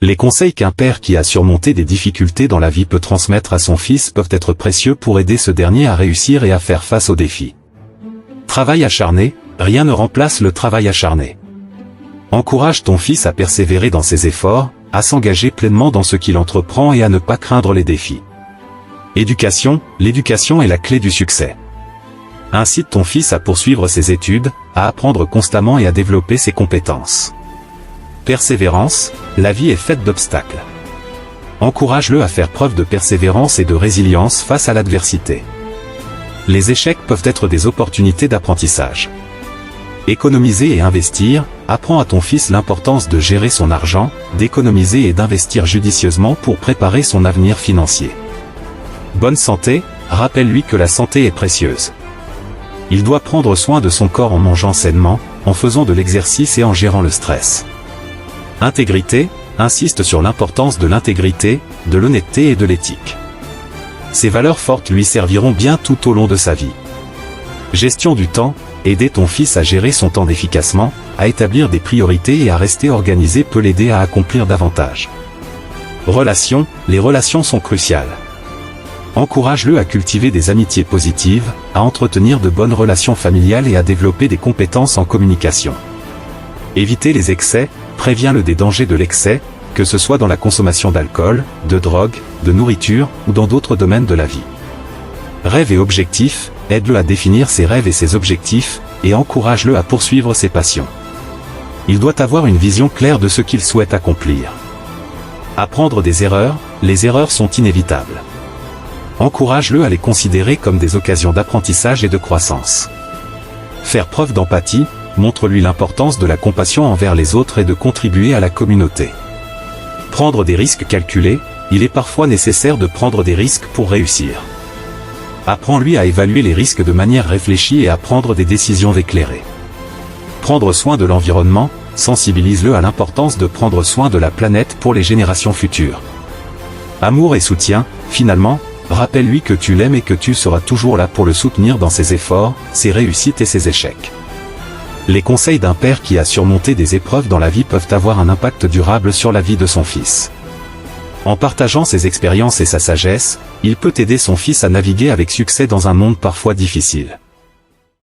Les conseils qu'un père qui a surmonté des difficultés dans la vie peut transmettre à son fils peuvent être précieux pour aider ce dernier à réussir et à faire face aux défis. Travail acharné, rien ne remplace le travail acharné. Encourage ton fils à persévérer dans ses efforts, à s'engager pleinement dans ce qu'il entreprend et à ne pas craindre les défis. Éducation, l'éducation est la clé du succès. Incite ton fils à poursuivre ses études, à apprendre constamment et à développer ses compétences. Persévérance, la vie est faite d'obstacles. Encourage-le à faire preuve de persévérance et de résilience face à l'adversité. Les échecs peuvent être des opportunités d'apprentissage. Économiser et investir, apprends à ton fils l'importance de gérer son argent, d'économiser et d'investir judicieusement pour préparer son avenir financier. Bonne santé, rappelle-lui que la santé est précieuse. Il doit prendre soin de son corps en mangeant sainement, en faisant de l'exercice et en gérant le stress. Intégrité, insiste sur l'importance de l'intégrité, de l'honnêteté et de l'éthique. Ces valeurs fortes lui serviront bien tout au long de sa vie. Gestion du temps, aider ton fils à gérer son temps efficacement, à établir des priorités et à rester organisé peut l'aider à accomplir davantage. Relations, les relations sont cruciales. Encourage-le à cultiver des amitiés positives, à entretenir de bonnes relations familiales et à développer des compétences en communication. Éviter les excès, préviens-le des dangers de l'excès, que ce soit dans la consommation d'alcool, de drogue, de nourriture ou dans d'autres domaines de la vie. Rêves et objectifs, aide-le à définir ses rêves et ses objectifs, et encourage-le à poursuivre ses passions. Il doit avoir une vision claire de ce qu'il souhaite accomplir. Apprendre des erreurs, les erreurs sont inévitables. Encourage-le à les considérer comme des occasions d'apprentissage et de croissance. Faire preuve d'empathie, montre-lui l'importance de la compassion envers les autres et de contribuer à la communauté. Prendre des risques calculés, il est parfois nécessaire de prendre des risques pour réussir. Apprends-lui à évaluer les risques de manière réfléchie et à prendre des décisions éclairées. Prendre soin de l'environnement, sensibilise-le à l'importance de prendre soin de la planète pour les générations futures. Amour et soutien, finalement, rappelle-lui que tu l'aimes et que tu seras toujours là pour le soutenir dans ses efforts, ses réussites et ses échecs. Les conseils d'un père qui a surmonté des épreuves dans la vie peuvent avoir un impact durable sur la vie de son fils. En partageant ses expériences et sa sagesse, il peut aider son fils à naviguer avec succès dans un monde parfois difficile.